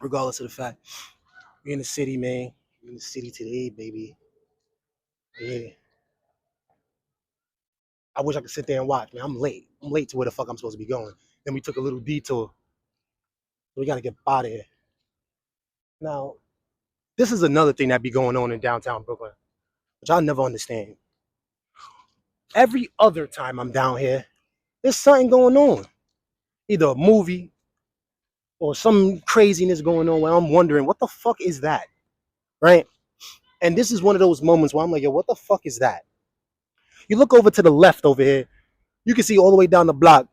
regardless of the fact. We're in the city, man. We're in the city today, baby. Yeah. I wish I could sit there and watch, man. I'm late. I'm late to where the fuck I'm supposed to be going. Then we took a little detour. So we gotta get out of here. Now, this is another thing that be going on in downtown Brooklyn, which I'll never understand. Every other time I'm down here, there's something going on. Either a movie or some craziness going on where I'm wondering, what the fuck is that? Right? And this is one of those moments where I'm like, yo, what the fuck is that? You look over to the left over here, you can see all the way down the block,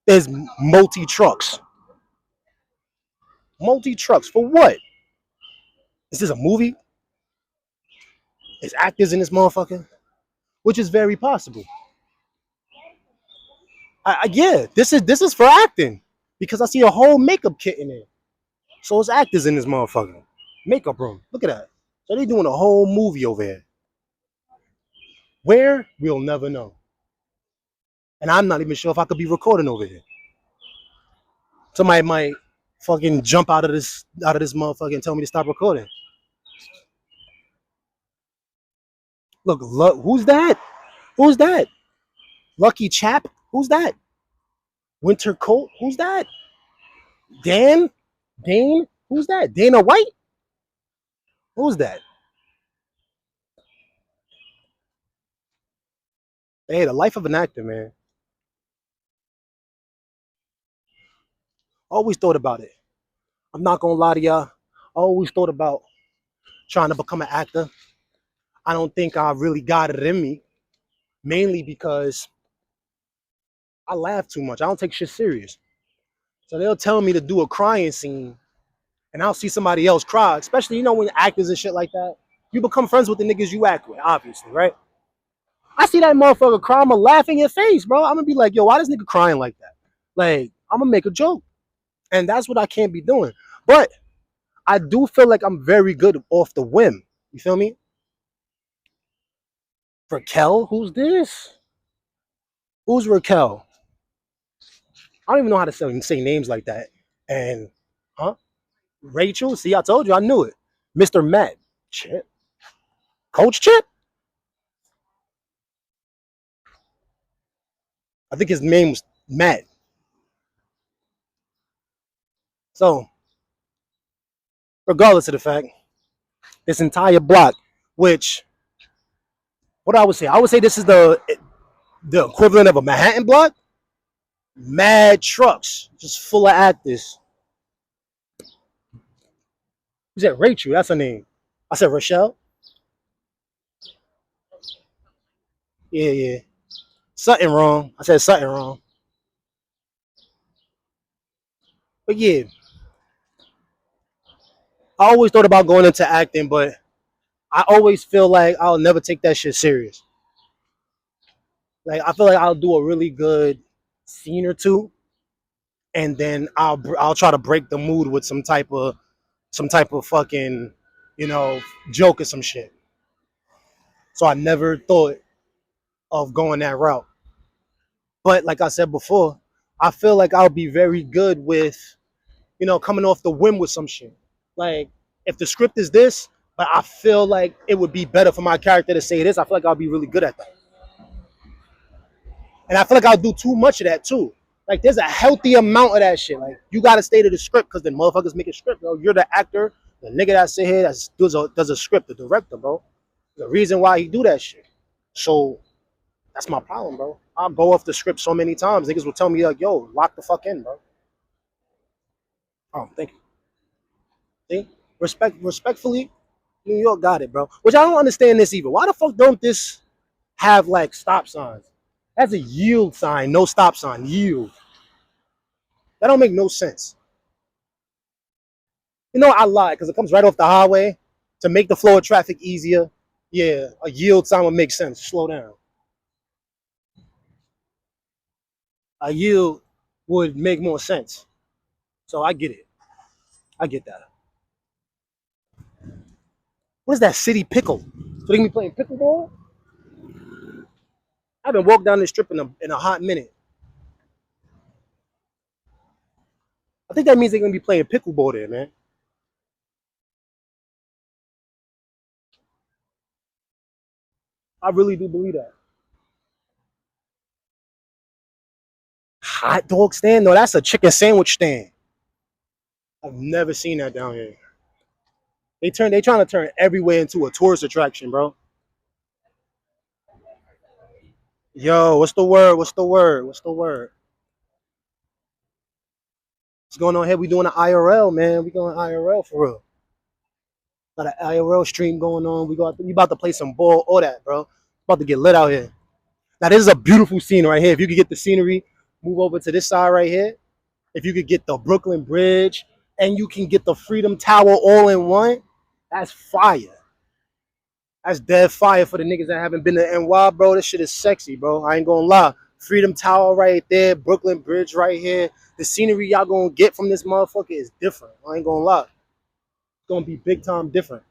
there's multi trucks. Multi trucks for what? Is this a movie? Is actors in this motherfucker? Which is very possible. Yeah, this is for acting because I see a whole makeup kit in there. So it's actors in this motherfucker. Makeup room. Look at that. So they doing a whole movie over here. Where? We'll never know. And I'm not even sure if I could be recording over here. Somebody might fucking jump out of this motherfucker and tell me to stop recording. Look, who's that? Who's that? Lucky Chap? Who's that? Winter Coat? Who's that? Dane? Who's that? Dana White? Who's that? Hey, the life of an actor, man. Always thought about it. I'm not gonna lie to y'all. I always thought about trying to become an actor. I don't think I really got it in me, mainly because I laugh too much. I don't take shit serious. So they'll tell me to do a crying scene, and I'll see somebody else cry, especially, when actors and shit like that. You become friends with the niggas you act with, obviously, right? I see that motherfucker cry, I'm gonna laugh in your face, bro. I'm gonna be like, yo, why this nigga crying like that? Like, I'm gonna make a joke. And that's what I can't be doing. But I do feel like I'm very good off the whim. You feel me? Raquel? Who's this? Who's Raquel? I don't even know how to say names like that. And, huh? Rachel? See, I told you, I knew it. Mr. Matt. Chip. Coach Chip? I think his name was Matt. So, regardless of the fact, this entire block, which, what I would say this is the equivalent of a Manhattan block. Mad trucks, just full of actors. You said Rachel, that's her name. I said Rochelle. Yeah, yeah. Something wrong. I said something wrong. But yeah, I always thought about going into acting, but I always feel like I'll never take that shit serious. Like I feel like I'll do a really good scene or two, and then I'll try to break the mood with some type of fucking joke or some shit. So I never thought of going that route. But like I said before, I feel like I'll be very good with coming off the whim with some shit. Like if the script is this, but I feel like it would be better for my character to say this, I feel like I'll be really good at that. And I feel like I'll do too much of that too. Like there's a healthy amount of that shit. Like you gotta stay to the script because the motherfuckers make a script, bro. You're the actor, the nigga that sit here that does a script, the director, bro. The reason why he do that shit. So that's my problem, bro. I'll go off the script so many times. Niggas will tell me like, yo, lock the fuck in, bro. Oh, thank you. See? Respectfully, New York got it, bro. Which I don't understand this either. Why the fuck don't this have like stop signs? That's a yield sign, no stop sign, yield. That don't make no sense. I lied because it comes right off the highway to make the flow of traffic easier. Yeah, a yield sign would make sense. Slow down. A yield would make more sense. So I get it. I get that. What is that city pickle? So they can be playing pickleball? I haven't walked down this strip in a hot minute. I think that means they're gonna be playing pickleball there, man. I really do believe that. Hot dog stand? No, that's a chicken sandwich stand. I've never seen that down here. They trying to turn everywhere into a tourist attraction, bro. Yo, what's the word? What's the word? What's the word? What's going on here? We doing an IRL, man. We going IRL for real. Got an IRL stream going on. We about to play some ball, all that, bro. About to get lit out here. Now this is a beautiful scene right here. If you could get the scenery, move over to this side right here. If you could get the Brooklyn Bridge and you can get the Freedom Tower all in one, that's fire. That's dead fire for the niggas that haven't been to NY, bro. This shit is sexy, bro. I ain't gonna lie. Freedom Tower right there, Brooklyn Bridge right here. The scenery y'all gonna get from this motherfucker is different. I ain't gonna lie. It's gonna be big time different.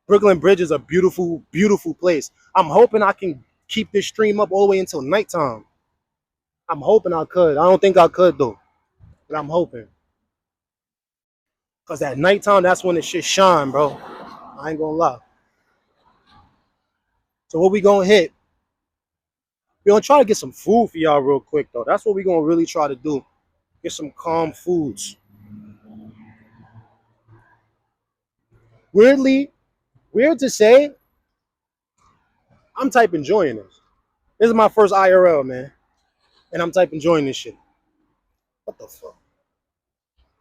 Brooklyn Bridge is a beautiful, beautiful place. I'm hoping I can keep this stream up all the way until nighttime. I'm hoping I could. I don't think I could though, but I'm hoping. Cause at nighttime, that's when the shit shine, bro. I ain't gonna lie. So what we gonna hit? We gonna try to get some food for y'all real quick though. That's what we gonna really try to do. Get some calm foods. Weirdly, weird to say, I'm type enjoying this. This is my first IRL, man. And I'm type enjoying this shit. What the fuck?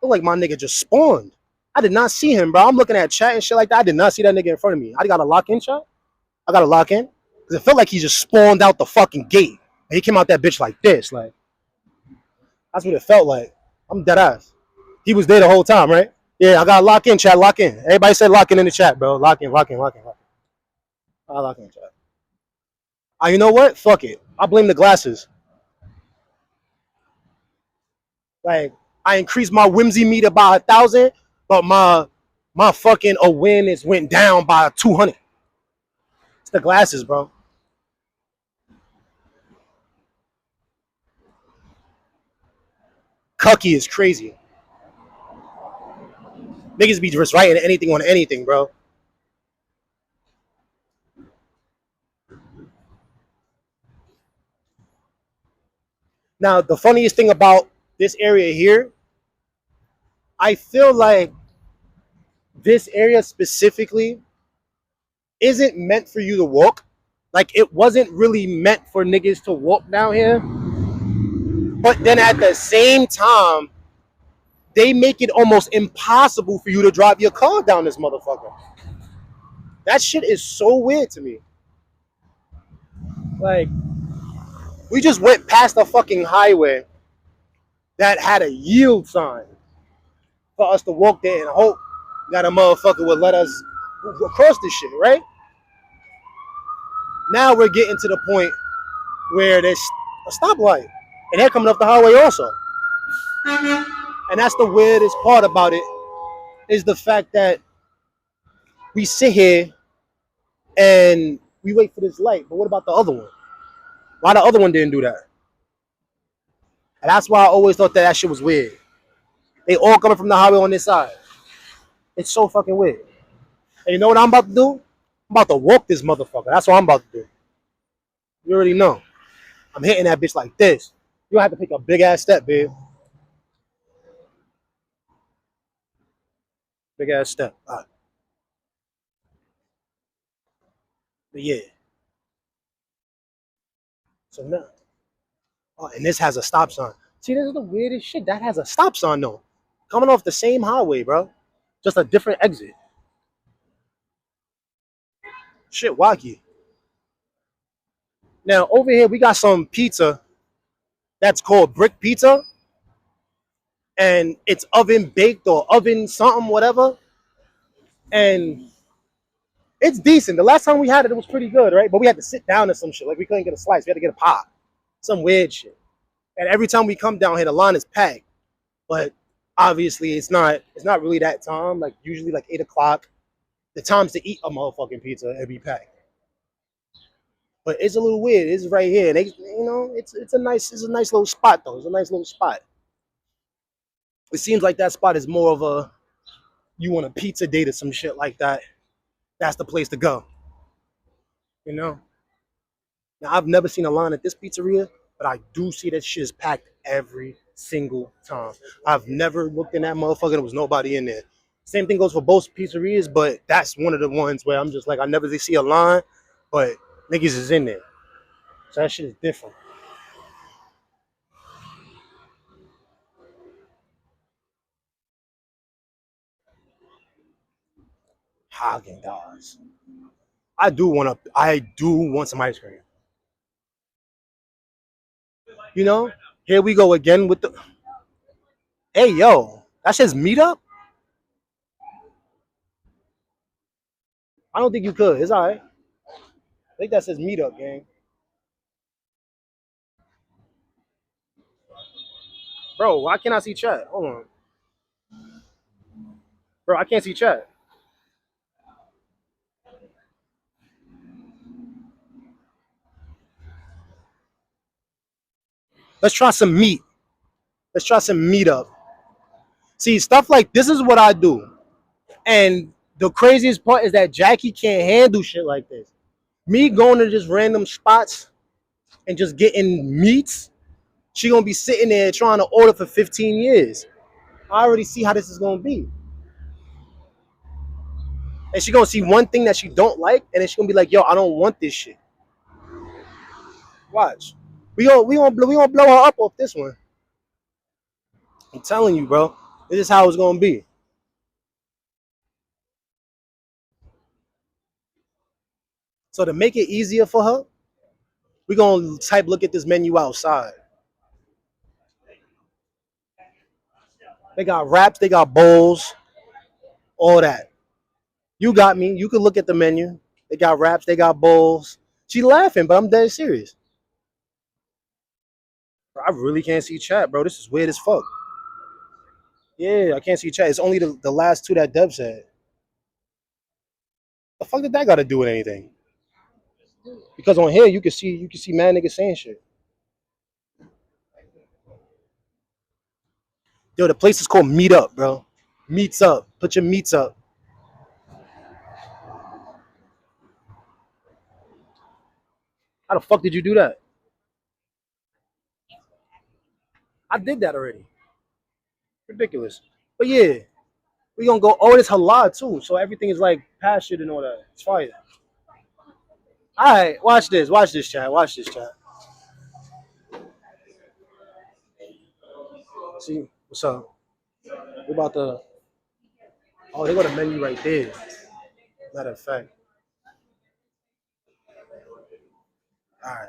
Look like my nigga just spawned. I did not see him, bro. I'm looking at chat and shit like that. I did not see that nigga in front of me. I got a lock in chat. I got a lock in. Because it felt like he just spawned out the fucking gate. And he came out that bitch like this. Like, that's what it felt like. I'm dead ass. He was there the whole time, right? Yeah, I got lock in, chat. Lock in. Everybody said lock in the chat, bro. Lock in, lock in, lock in, lock in. I lock in, chat. You know what? Fuck it. I blame the glasses. Like, I increased my whimsy meter by 1,000, but my fucking awareness went down by 200. It's the glasses, bro. Cucky is crazy. Niggas be just writing anything on anything, bro. Now, the funniest thing about this area here, I feel like this area specifically isn't meant for you to walk. Like, it wasn't really meant for niggas to walk down here. But then at the same time, they make it almost impossible for you to drive your car down this motherfucker. That shit is so weird to me. Like, we just went past a fucking highway that had a yield sign for us to walk there and hope that a motherfucker would let us across this shit, right? Now we're getting to the point where there's a stoplight and they're coming up the highway also. And that's the weirdest part about it, is the fact that we sit here and we wait for this light, but what about the other one? Why the other one didn't do that? And that's why I always thought that shit was weird. They all coming from the highway on this side. It's so fucking weird. And you know what I'm about to do? I'm about to walk this motherfucker. That's what I'm about to do. You already know. I'm hitting that bitch like this. You have to take a big ass step, babe. Big ass step. All right. But yeah. So now. Oh, and this has a stop sign. See, this is the weirdest shit. That has a stop sign though. Coming off the same highway, bro. Just a different exit. Shit wacky. Now over here we got some pizza that's called brick pizza. And it's oven baked or oven something, whatever. And it's decent. The last time we had it, it was pretty good, right? But we had to sit down and some shit. Like we couldn't get a slice. We had to get a pop. Some weird shit. And every time we come down here, the line is packed. But obviously it's not really that time. Like usually like 8 o'clock. The times to eat a motherfucking pizza, it'd be packed. But it's a little weird. It's right here. They, you know, it's a nice little spot though. It's a nice little spot. It seems like that spot is more of a, you want a pizza date or some shit like that. That's the place to go. You know. Now I've never seen a line at this pizzeria, but I do see that shit is packed every single time. I've never looked in that motherfucker. There was nobody in there. Same thing goes for both pizzerias, but that's one of the ones where I'm just like I never see a line, but niggas is in there. So that shit is different. Haagen Dazs. I do want some ice cream. You know? Here we go again with the hey yo. That says meet up? I don't think you could. It's alright. I think that says meet up, gang. Bro, why can't I see chat? Hold on. Bro, I can't see chat. Let's try some meat. Let's try some meat up. See, stuff like this is what I do. And the craziest part is that Jackie can't handle shit like this. Me going to just random spots and just getting meats, she gonna be sitting there trying to order for 15 years. I already see how this is gonna be. And she gonna see one thing that she don't like, and then she gonna be like, yo, I don't want this shit. Watch. We gonna blow her up off this one. I'm telling you, bro. This is how it's gonna be. So to make it easier for her, we gonna type look at this menu outside. They got wraps, they got bowls, all that. You got me. You can look at the menu. They got wraps, they got bowls. She laughing, but I'm dead serious. Bro, I really can't see chat, bro. This is weird as fuck. Yeah, I can't see chat. It's only the last two that Dev said. The fuck did that got to do with anything? Because on here you can see mad niggas saying shit. Yo, the place is called Meet Up, bro. Meets up. Put your meats up. How the fuck did you do that? I did that already. Ridiculous. But yeah, we gonna go. Oh, it's halal too, so everything is like pastured and all that. It's fire. All right, watch this. Watch this, chat. Watch this, chat. See what's up? We about to. Oh, they got a menu right there. Matter of fact. All right.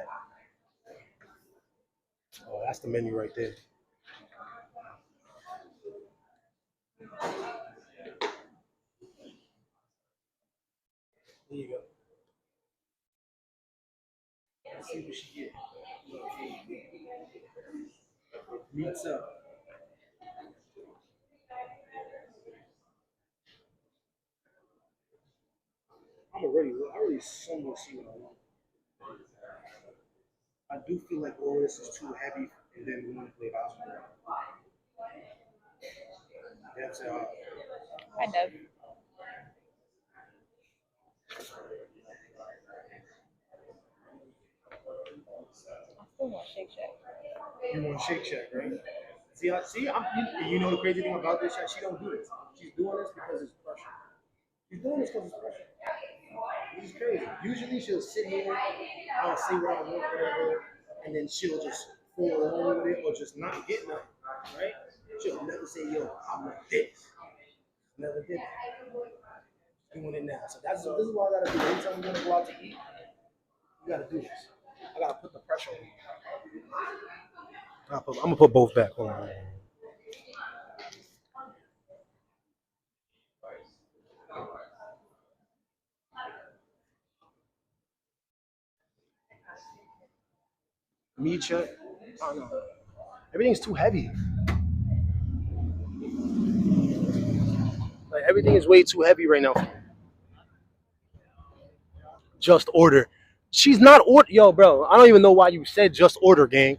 Oh, that's the menu right there. There you go. Let's see what she get. Meets up. I already somewhat see what I want. I do feel like all this is too heavy, and then we want to play basketball. That's Kind of. I still want Shake Shack. you want Shake Shack, right? See, you know the crazy thing about this? She don't do this. She's doing this because it's pressure. She's doing this because it's pressure. This is crazy. Usually she'll sit here, I'll say what I want, whatever, and then she'll just follow along with it or just not get nothing, right? She'll never say, yo, I'm like this. Never did that. Doing it now. So this is what I gotta do. Anytime we're gonna go out to eat, you gotta do this. I gotta put the pressure on you. I'm gonna put both back. Hold on. Me check. Oh no. Everything's too heavy. Like everything is way too heavy right now. Just order. She's not order. Yo, bro. I don't even know why you said just order, gang.